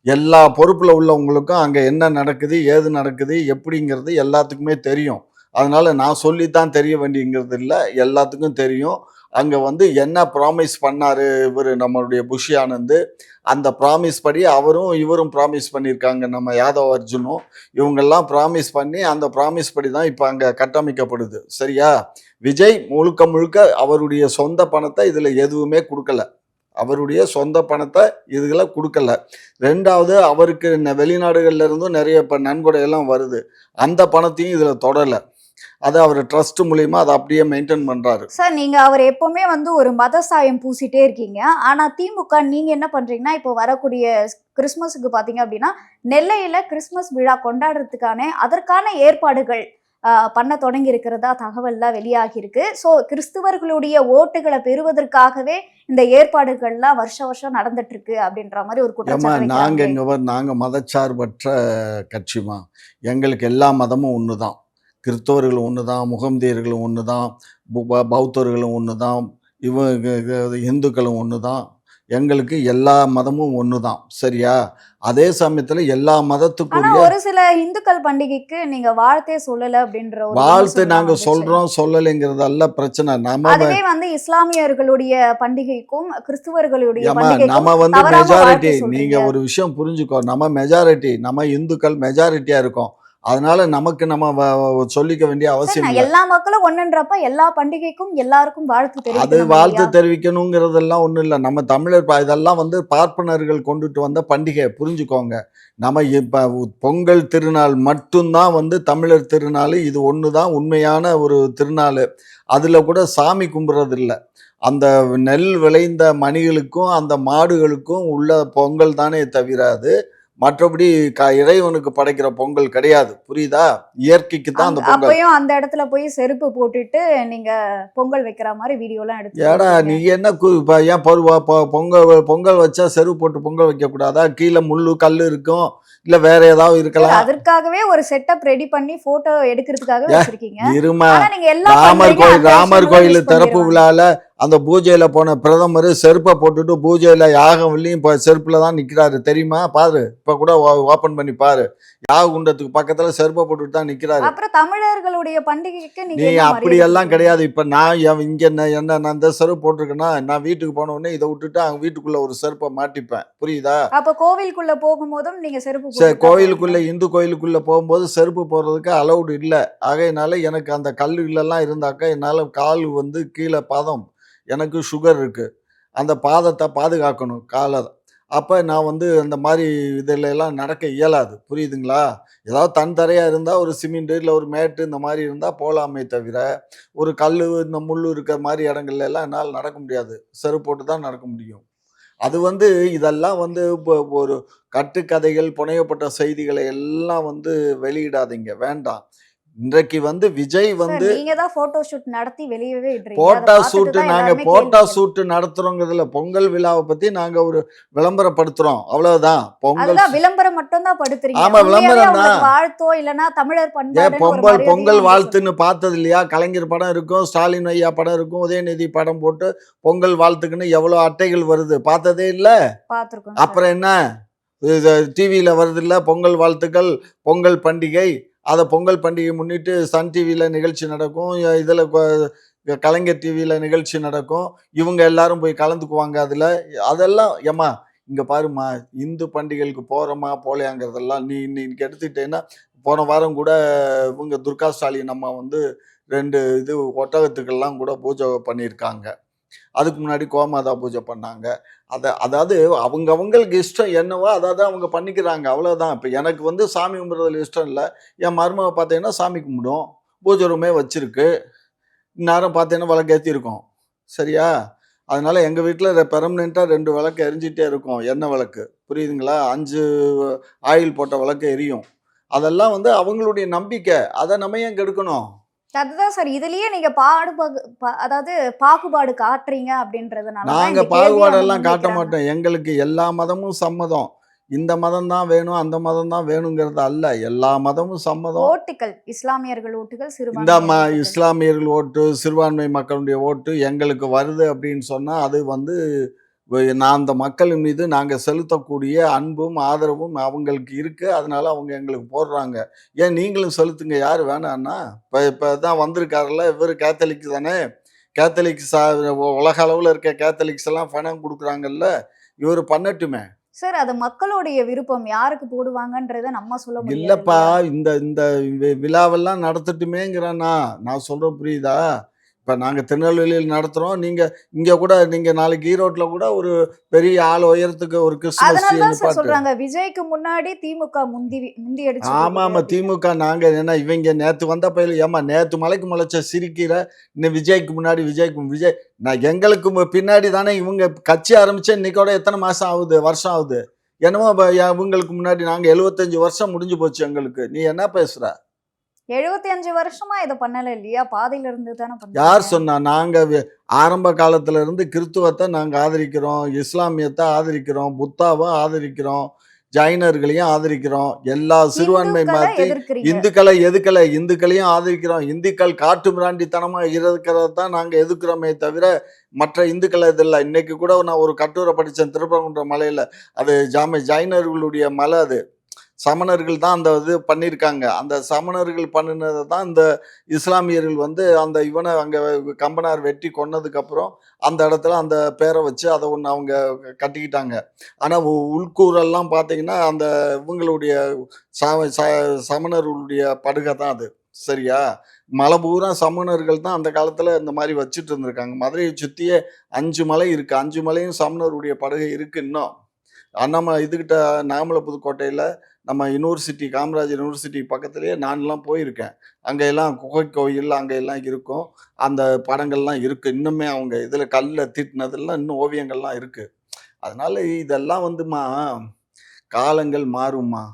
B: எல்லா பொறுப்புல உள்ளவங்களுக்கும் அங்க என்ன நடக்குது, ஏது நடக்குது, எப்படிங்கிறது எல்லாத்துக்குமே தெரியும். அதனால நான் சொல்லித்தான் தெரிய வேண்டியங்கிறது இல்ல, எல்லாத்துக்கும் தெரியும். அங்க வந்து என்ன ப்ராமிஸ் பண்ணாரு இவரு நம்மளுடைய புஷி ஆனந்த், அந்த ப்ராமிஸ் படி அவரும் இவரும் ப்ராமிஸ் பண்ணியிருக்காங்க. நம்ம யாதவ் அர்ஜுனும் இவங்கெல்லாம் ப்ராமிஸ் பண்ணி அந்த ப்ராமிஸ் படி தான் இப்போ அங்கே கட்டமைக்கப்படுது. சரியா? விஜய் முழுக்க முழுக்க அவருடைய சொந்த பணத்தை இதில் எதுவுமே கொடுக்கல. அவருடைய சொந்த பணத்தை இதுகளை கொடுக்கல. 2வது அவருக்கு வெளிநாடுகள்ல இருந்தும் நிறைய இப்போ நன்கொடையெல்லாம் வருது. அந்த பணத்தையும் இதில் தொடலை. அதை அவர் ட்ரஸ்ட் மூலியமா அதை அப்படியே மெயின்டைன் பண்றாரு.
A: சார் நீங்க அவர் எப்பவுமே வந்து ஒரு மத சாயம் பூசிட்டே இருக்கீங்க. ஆனா திமுக நீங்க என்ன பண்றீங்கன்னா, இப்போ வரக்கூடிய கிறிஸ்மஸுக்கு பாத்தீங்க அப்படின்னா நெல்லையில கிறிஸ்மஸ் விழா கொண்டாடுறதுக்கான அதற்கான ஏற்பாடுகள் பண்ண தொடங்கி இருக்கிறதா தகவல்லாம் வெளியாகி இருக்கு. ஸோ கிறிஸ்துவர்களுடைய ஓட்டுகளை பெறுவதற்காகவே இந்த ஏற்பாடுகள்லாம் வருஷம் நடந்துட்டு இருக்கு அப்படின்ற மாதிரி ஒரு
B: ஏமா
A: குற்றச்சாட்டு
B: நாங்க
A: வைக்கிறாங்களே.
B: நாங்க மதச்சார்பற்ற கட்சிமா. எங்களுக்கு எல்லா மதமும் ஒன்று தான். கிறிஸ்தவர்களும் ஒன்று தான், முகமதியர்களும் ஒன்று தான், பௌத்தர்களும் ஒன்று தான், இந்துக்களும் ஒன்று தான். எங்களுக்கு எல்லா மதமும் ஒன்று தான். சரியா? அதே சமயத்தில் எல்லா
A: ஆனா
B: மதத்துக்குரிய
A: ஒரு சில இந்துக்கள் பண்டிகைக்கு நீங்க வாழ்த்தே சொல்லல அப்படின்ற ஒரு
B: வாழ்த்து
A: விமர்சனம்
B: நாங்கள்
A: வந்துச்சு.
B: சொல்கிறோம் சொல்லலைங்கிறதல்ல பிரச்சனை. நம்ம
A: அதுவே வந்து இஸ்லாமியர்களுடைய பண்டிகைக்கும் கிறிஸ்துவர்களுடைய
B: ஏமா
A: பண்டிகைக்கும்
B: நம்ம வந்து
A: தவறாம
B: மெஜாரிட்டி,
A: வாழ்த்து சொல்றீங்க.
B: நீங்கள் ஒரு விஷயம் புரிஞ்சுக்கோ, நம்ம மெஜாரிட்டி, நம்ம இந்துக்கள் மெஜாரிட்டியாக இருக்கோம். அதனால நமக்கு நம்ம சொல்லிக்க வேண்டிய
A: சார்
B: அவசியம்
A: நான்
B: இல்லை.
A: எல்லா மக்களும் ஒண்ணுன்றப்ப எல்லா பண்டிகைக்கும் எல்லாருக்கும் வாழ்த்து
B: அது
A: தெரிவிக்கணும்
B: வாழ்த்து
A: இல்லையா?
B: தெரிவிக்கணுங்கிறதெல்லாம் ஒன்றும் இல்லை. நம்ம தமிழர் இதெல்லாம் வந்து பார்ப்பனர்கள் கொண்டுட்டு வந்த பண்டிகை, புரிஞ்சுக்கோங்க. நம்ம இப்போ பொங்கல் திருநாள் மட்டும்தான் வந்து தமிழர் திருநாள். இது ஒன்று தான் உண்மையான ஒரு திருநாள். அதில் கூட சாமி கும்பிட்றது இல்லை. அந்த நெல் விளைந்த மணிகளுக்கும் அந்த மாடுகளுக்கும் உள்ள பொங்கல் தானே தவிர அது மற்றபடி இறைவனுக்கு படைக்கிற பொங்கல் கிடையாது. புரியுதா? இயற்கைக்கு தான் அந்த பொங்கல்.
A: அப்பயும் அந்த இடத்துல போய் செருப்பு போட்டுட்டு நீங்க பொங்கல் வைக்கிற மாதிரி வீடியோ எல்லாம் எடுத்து
B: ஏடா நீ
A: போடுறீங்க.
B: என்ன ஏன் பொங்கல் வச்சா செருப்பு போட்டு பொங்கல் வைக்கக்கூடாதா? கீழே முள்ளு கல் இருக்கும், இல்லை வேற ஏதாவது
A: சார்
B: இருக்கலாம்.
A: அதற்காகவே ஒரு செட்டப் ரெடி பண்ணி போட்டோ எடுக்கிறதுக்காக வச்சிருக்கீங்க.
B: இருமா,
A: ஆனா நீங்க எல்லா
B: ராமர் கோயில் திறப்பு விழால அந்த பூஜையில போன பிரதமர் செருப்பை போட்டுட்டு பூஜையில யாகம்லையும் இப்போ செருப்புல தான் நிக்கிறாரு. தெரியுமா? பாரு, இப்ப கூட ஓபன் பண்ணி பாரு. யாக குண்டத்துக்கு பக்கத்துல செருப்பை போட்டுட்டு தான் நிக்கிறாரு.
A: அப்புறம் தமிழர்களுடைய பண்டிகைக்கு நீங்க
B: நீ
A: என்ன
B: அப்படி
A: மரியாதை
B: எல்லாம்
A: கொடுக்குறீங்க?
B: கிடையாது. இப்ப நான் இங்க என்ன நான் இந்த செருப்பு போட்டிருக்கேன்னா, நான் வீட்டுக்கு போன உடனே இதை விட்டுட்டு அவங்க வீட்டுக்குள்ள ஒரு செருப்பை மாட்டிப்பேன். புரியுதா?
A: அப்ப கோவிலுக்குள்ள போகும்போதும் நீங்க செருப்பு போட்டுட்டு தான்
B: கோயிலுக்குள்ள
A: போவீங்க.
B: இந்து கோயிலுக்குள்ள போகும்போது செருப்பு போடுறதுக்கு அலௌடு இல்லை. ஆகையினால எனக்கு அந்த கல்லுகளெல்லாம் இருந்தாக்கா என்னால் கால் வந்து கீழே பாதம், எனக்கு சுகர் இருக்கு, அந்த பாதத்தை பாதுகாக்கணும் காலை. அப்போ நான் வந்து அந்த மாதிரி இதில் எல்லாம் நடக்க இயலாது. புரியுதுங்களா? ஏதாவது தன் தரையாக இருந்தால் ஒரு சிமெண்ட் இல்லை ஒரு மேட்டு இந்த மாதிரி இருந்தால் போகலாமே தவிர, ஒரு கல் இந்த முள் இருக்கிற மாதிரி இடங்கள்ல எல்லாம் என்னால் நடக்க முடியாது. செருப்பு போட்டு தான் நடக்க முடியும். அது வந்து இதெல்லாம் வந்து இப்போ ஒரு கட்டுக்கதைகள், புனையப்பட்ட செய்திகளை எல்லாம் வந்து வெளியிடாதீங்க, வேண்டாம். இன்றைக்கு வந்து விஜய்
A: சார்
B: வந்து
A: நீங்க தான் போட்டோ ஷூட் நடத்தி வெளியவே இடுறீங்க. அதை
B: போட்டா
A: பார்த்துட்டு
B: சூட்டு,
A: தான்
B: நாங்க
A: எல்லாருமே
B: போட்டா
A: கேள்வி கேட்கணும்.
B: சூட்டு நடத்துறோங்கிறதுல பொங்கல் விழாவை பத்தி நாங்க ஒரு விளம்பரப்படுத்துறோம், அவ்வளவுதான். பொங்கல்
A: அதுதான் விளம்பரம் மட்டும் தான் படுத்துறீங்க.
B: ஆமா,
A: உண்மையாவே
B: விளம்பரம் தான்.
A: உங்களுக்கு வாழ்த்தோ இல்லனா தமிழர் பண்பாடுன்னு ஒரு
B: பொங்கல்
A: மரியாதையோ
B: பொங்கல்
A: நீங்க
B: வாழ்த்துன்னு
A: சொல்லணும்.
B: பார்த்தது இல்லையா? கலைஞர் படம் இருக்கும், ஸ்டாலின் ஐயா படம் இருக்கும், உதயநிதி படம் போட்டு பொங்கல் வாழ்த்துக்குன்னு எவ்வளவு அட்டைகள் வருது, பார்த்ததே இல்ல.
A: பார்த்திருக்கோம் சார்.
B: அப்புறம் என்ன? டிவியில் வருதில்ல பொங்கல் வாழ்த்துக்கள், பொங்கல் பண்டிகை. அதை பொங்கல் பண்டிகை முன்னிட்டு சன் டிவியில் நிகழ்ச்சி நடக்கும், இதில் கலைஞர் டிவியில் நிகழ்ச்சி நடக்கும். இவங்க எல்லாரும் போய் கலந்துக்குவாங்க அதில். அதெல்லாம் ஏம்மா இங்கே பாருமா, இந்து பண்டிகைகளுக்கு போகிறோமா போலையாங்கிறதெல்லாம் நீ இன்னைக்கு எடுத்துக்கிட்டேன்னா, போன வாரம் கூட இவங்க துர்கா ஸ்டாலின் அம்மா வந்து 2 இது ஒட்டகத்துக்கெல்லாம் கூட பூஜை பண்ணியிருக்காங்க. அதுக்கு முன்னாடி கோமாதா பூஜை பண்ணாங்க. அதாவது அவங்களுக்கு இஷ்டம் என்னவோ அத அவங்க பண்ணிக்கிறாங்க. அவ்வளோதான். இப்ப எனக்கு வந்து சாமி கும்பிடுறதுல இஷ்டம் இல்ல. என் மருமக பார்த்தீங்கன்னா சாமி கும்பிடும். பூஜை ரூமே வச்சிருக்கு. இந்நேரம் பார்த்தீங்கன்னா விளக்கேத்தியிருக்கோம். சரியா? அதனால எங்க வீட்ல பெர்மனன்ட்டா 2 விளக்கு எரிஞ்சுட்டே இருக்கும். எண்ணெய் விளக்கு. புரியுதுங்களா? 5 ஆயில் போட்ட விளக்கு எரியும். அதெல்லாம் வந்து அவங்களுடைய நம்பிக்கை. அத நம்ம ஏன் கெடுக்கணும்?
A: அதுதான் சார். இதுலயே நீங்க அதாவது பாகுபாடு காட்டுறீங்க அப்படின்றதுனால தான்
B: நாங்க
A: இந்த கேள்விய வந்து
B: பாகுபாடெல்லாம் காட்ட
A: முன்வைக்கிறாங்க.
B: மாட்டோம். எங்களுக்கு எல்லா மதமும் சம்மதம். இந்த மதம் தான் வேணும், அந்த மதம் தான் வேணுங்கிறது அல்ல. எல்லா மதமும் சம்மதம்.
A: ஓட்டுகள், இஸ்லாமியர்கள் ஓட்டுகள்,
B: இந்த
A: சிறுபான்மையர் ஓட்டுகள்.
B: இஸ்லாமியர்கள் ஓட்டு, சிறுபான்மை மக்களுடைய ஓட்டு எங்களுக்கு வருது அப்படின்னு சொன்னா, அது வந்து நான் அந்த மக்களின் மீது நாங்க செலுத்தக்கூடிய அன்பும், ஆதரவும் அவங்களுக்கு இருக்கு. அதனால அவங்க எங்களுக்கு போடுறாங்க. ஏன் நீங்களும் செலுத்துங்க. யாரு வேணான்னா? இப்ப தான் வந்திருக்காருல்ல, இவரு கேத்தலிக் தானே. கேத்தலிக் உலக அளவுல இருக்க கேத்தலிக்ஸ் எல்லாம் பணம் குடுக்குறாங்கல்ல. இவரு பண்ணட்டுமே.
A: சார், அது மக்களுடைய விருப்பம். யாருக்கு போடுவாங்கன்றத நம்ம சொல்ல முடியாது
B: இல்லப்பா,
A: இல்லையா?
B: இந்த இந்த விழாவெல்லாம் நடத்தட்டுமேங்கிறேன் நான். நான் சொல்றது புரியுதா? இப்ப நாங்க திருநெல்வேலியில நடத்துறோம். நீங்க இங்க கூட நீங்க நாளைக்கு ஈரோட்ல கூட ஒரு பெரிய ஆள் உயரத்துக்கு ஒரு கிறிஸ்துமஸ்
A: அதனால
B: ட்ரீய
A: தான் சார்
B: நிப்பாட்டு.
A: சொல்றாங்க, விஜய்க்கு முன்னாடி திமுக முந்தி அடிச்சு போகுது
B: ஆமாமா.
A: அப்படின்னு.
B: திமுக நாங்க என்ன இவைங்க நேத்து வந்த பயல ஏம்மா நேத்து மலைக்கு முளைச்ச சிரிக்கீரை, இன்னும் விஜய்க்கு முன்னாடி விஜய் நான் எங்களுக்கு பின்னாடி தானே இவங்க கட்சி ஆரம்பிச்சு இன்னைக்கோட எத்தன மாசம் ஆகுது? வருஷம் ஆகுது. என்னமோ இவங்களுக்கு முன்னாடி நாங்க 75 வருஷம் முடிஞ்சு போச்சு எங்களுக்கு. நீ என்ன பேசுற?
A: 75 வருஷமா இத பண்ணல இல்லையா? பாதியில இருந்து தானே பண்றீங்க.
B: யார் சொன்னா? நாங்க ஆரம்ப காலத்துல இருந்து கிறிஸ்துவத்த நாங்க ஆதரிக்கிறோம். இஸ்லாமியத்த ஆதரிக்கிறோம். புத்தாவ ஆதரிக்கிறோம். ஜைனர்களையும் ஆதரிக்கிறோம். எல்லா சிறுபான்மை
A: இந்துக்கள
B: மதத்தையும்
A: எதிர்க்கிறீங்க.
B: இந்துக்களை எதுக்கல. இந்துக்களையும் ஆதரிக்கிறோம். இந்துக்கள் காட்டு மிராண்டித்தனமா இருக்கிறத தான் நாங்க எதுக்குறோமே தவிர, மற்ற இந்துக்கள் இது இல்ல. இன்னைக்கு கூட நான் ஒரு கட்டுரை படிச்சேன் திருப்பரங்குன்றம் மலையில. அது ஜைனர்களுடைய மலை அது. சமணர்கள் தான் அந்த இது பண்ணியிருக்காங்க. அந்த சமணர்கள் பண்ணுனத தான் இந்த இஸ்லாமியர்கள் வந்து அந்த இவன அங்க கம்பனார் வெட்டி கொன்னதுக்கப்புறம், அந்த இடத்துல அந்த பேர வச்சு அத ஒண்ணு அவங்க கட்டிக்கிட்டாங்க. ஆனா உள்கூறெல்லாம் பார்த்தீங்கன்னா, அந்த இவங்களுடைய ச ச சமணர்களுடைய படுகை தான் அது. சரியா? மலை பூரா சமணர்கள் தான் அந்த காலத்துல இந்த மாரி வச்சுட்டு இருந்திருக்காங்க. மதுரைய சுத்தியே 5 மலை இருக்கு. 5 மலையும் சமணருடைய படுகை இருக்கு இன்னும். இதுகிட்ட நாமல புதுக்கோட்டையில நம்ம யூனிவர்சிட்டி காமராஜர் யூனிவர்சிட்டி பக்கத்திலேயே நான்லாம் போயிருக்கேன். அங்க எல்லாம் குகை கோயில் அங்க எல்லாம் இருக்கும். அந்த படங்கள்லாம் இருக்கு. இன்னுமே அவங்க இதுல கல்லுல தீட்டுனதெல்லாம் இன்னும் ஓவியங்கள்லாம் இருக்கு. அதனால இதெல்லாம் வந்துமா காலங்கள் மாறும்மா.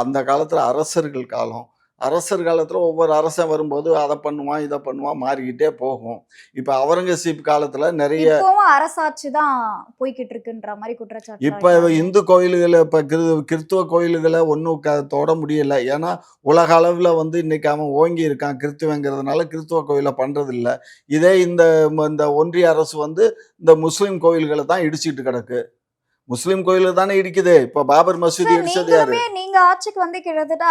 B: அந்த காலத்துல அரசர்கள் காலம். அரசர் காலத்துல ஒவ்வொரு அரசன் வரும்போது அத பண்ணுவான், இத பண்ணுவான் மாறிக்கிட்டே போகும். இப்ப அவுரங்கசீப் காலத்துல நெறைய
A: இப்பவும் அரசாட்சி தான் போய்க்கிட்டு இருக்குன்ற மாரி குற்றச்சாட்டுலாம்
B: இப்ப
A: வைக்கிறாங்க.
B: இந்து கோயில்கள இப்ப கிறித்துவ கோயில்கள ஒண்ணும் தொட முடியல. ஏன்னா, உலக அளவுல வந்து இன்னைக்கு அவன் ஓங்கி இருக்கான் கிறித்துவங்கிறதுனால கிறித்துவ கோயில பண்றதில்ல. இதே இந்த ஒன்றிய அரசு வந்து இந்த முஸ்லிம் கோயில்கள தான் இடிச்சுட்டு கிடக்கு. முஸ்லிம் கோயில தானே இடிக்குது. இப்ப பாபர் மசூதி
A: சார்,
B: இடிச்சது யாரு?
A: நீங்க ஆட்சிக்கு வந்து கிட்டத்தட்ட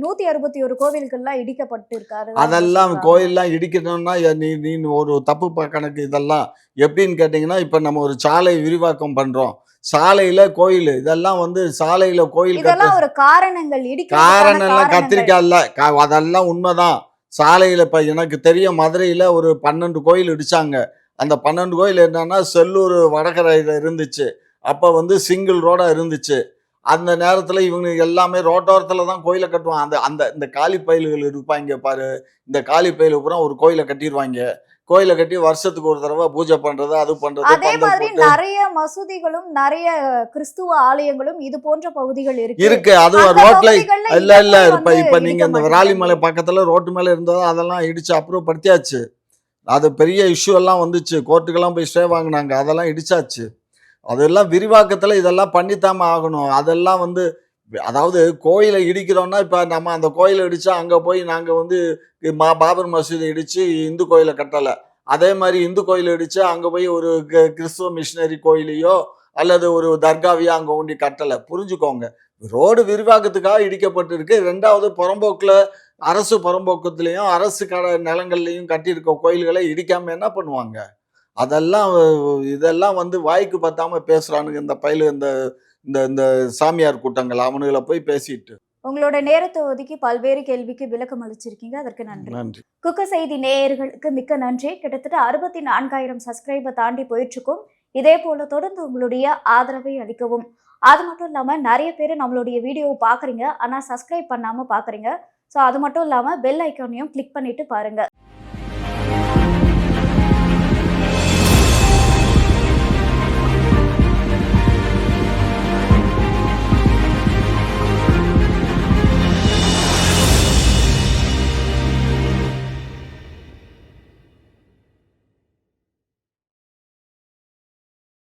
A: 161 கோவில்கள்லாம் இடிக்கப்பட்டு இருக்காருதான் வந்து
B: அதெல்லாம்
A: சொல்றாங்க.
B: கோயில்லாம் இடிக்கணும்னா நீ நீ ஒரு தப்பு கணக்கு இதெல்லாம். எப்படின்னு கேட்டீங்கன்னா, இப்ப நம்ம ஒரு சாலை விரிவாக்கம் பண்றோம். சாலையில கோயில் இதெல்லாம் வந்து சாலையில கோயில் கட்டுற
A: இதெல்லாம் ஒரு காரணங்கள், இடிக்கிறதுக்கான
B: காரணம் எல்லாம்
A: காரணங்கள்.
B: கத்திரிக்காய் இல்ல. அதெல்லாம் உண்மைதான். சாலையில இப்ப எனக்கு தெரியும் மதுரையில ஒரு 12 கோயில் இடிச்சாங்க. அந்த 12 கோயில் என்னன்னா, செல்லூர் வடகரையில இருந்துச்சு. அப்ப வந்து சிங்கிள் ரோடா இருந்துச்சு. அந்த நேரத்துல இவங்க எல்லாமே ரோட்டோரத்துல தான் கோயில கட்டுவான். அந்த அந்த இந்த காலி பயலுகள் இருப்பாய்ங்க பாரு. இந்த காலி பயலுக பூரா ஒரு கோயில கட்டிருவாய்ங்க. கோயில கட்டி வருஷத்துக்கு ஒரு தடவ பூஜை பண்றது, அது பண்றது,
A: அதே
B: பந்தல்
A: மாதிரி
B: போட்டு
A: நெறைய மசூதிகளும், நெறைய கிறிஸ்துவ ஆலயங்களும் இது போன்ற பகுதிகள் இருக்கு.
B: இருக்கு. அது
A: அந்த
B: ரோட்ல
A: பகுதிகள்ல
B: இல்ல.
A: ஏன்
B: இப்ப
A: வந்து
B: இப்ப நீங்க
A: இடிக்க
B: இந்த விராலிமலை
A: மாட்டேங்கிறாங்க?
B: பக்கத்துல ரோட்டு மேல இருந்ததா அதெல்லாம் இடிச்சு அப்ரூவ் படுத்தியாச்சு. அது பெரிய இஷ்யூ எல்லாம் வந்துச்சு. கோர்ட்டுக்கெல்லாம் போய் ஸ்டே வாங்குனாங்க. அதெல்லாம் இடிச்சாச்சு. அதெல்லாம் விரிவாக்கத்துல இதெல்லாம் பண்ணித்தாம்மா ஆகணும். அதெல்லாம் வந்து அதாவது கோயில இடிக்கிறோம்னா, இப்ப நம்ம அந்த கோயில இடிச்சா அங்க போய் நாங்க வந்து பாபர் மசூதி இடிச்சு இந்து கோயில கட்டல. அதே மாரி இந்து கோயில இடிச்சு அங்க போய் ஒரு கிறிஸ்துவ மிஷினரி கோயிலையோ, அல்லது ஒரு தர்காவையோ அங்கே ஒண்டி கட்டலை. புரிஞ்சுக்கோங்க, ரோடு விரிவாக்கத்துக்காக இடிக்கப்பட்டு இருக்கு. 2வது புறம்போக்கில் அரசு புறம்போக்கத்துலேயும் அரசு நிலங்கள்லையும் கட்டியிருக்க கோயில்களை இடிக்காம என்ன பண்ணுவாங்க? அதெல்லாம் இதெல்லாம் வந்து வாய்க்கு பத்தாம பேசுறானுங்க இந்த பயலு, இந்த இந்த இந்த சாமியார் கூட்டங்கள். அவனுங்களை போய் பேசிட்டு.
A: உங்களோட நேரத்தை ஒதுக்கி பல்வேறு கேள்விக்கு விளக்கம் அளிச்சிருக்கீங்க, அதற்கு நன்றி.
B: நன்றி.
A: குக்க செய்தி நேயர்களுக்கு மிக்க நன்றி. கிட்டத்தட்ட 64,000 சப்ஸ்கிரைபர் தாண்டி போயிட்டு இருக்கோம். இதே போல தொடர்ந்து உங்களுடைய ஆதரவை அளிக்கவும். அது மட்டும் இல்லாம நிறைய பேர் நம்மளுடைய வீடியோவை பாக்குறீங்க, ஆனா சப்ஸ்கிரைப் பண்ணாம பாக்குறீங்க. ஸோ அது மட்டும் இல்லாம பெல் ஐக்கானையும் கிளிக் பண்ணிட்டு பாருங்க.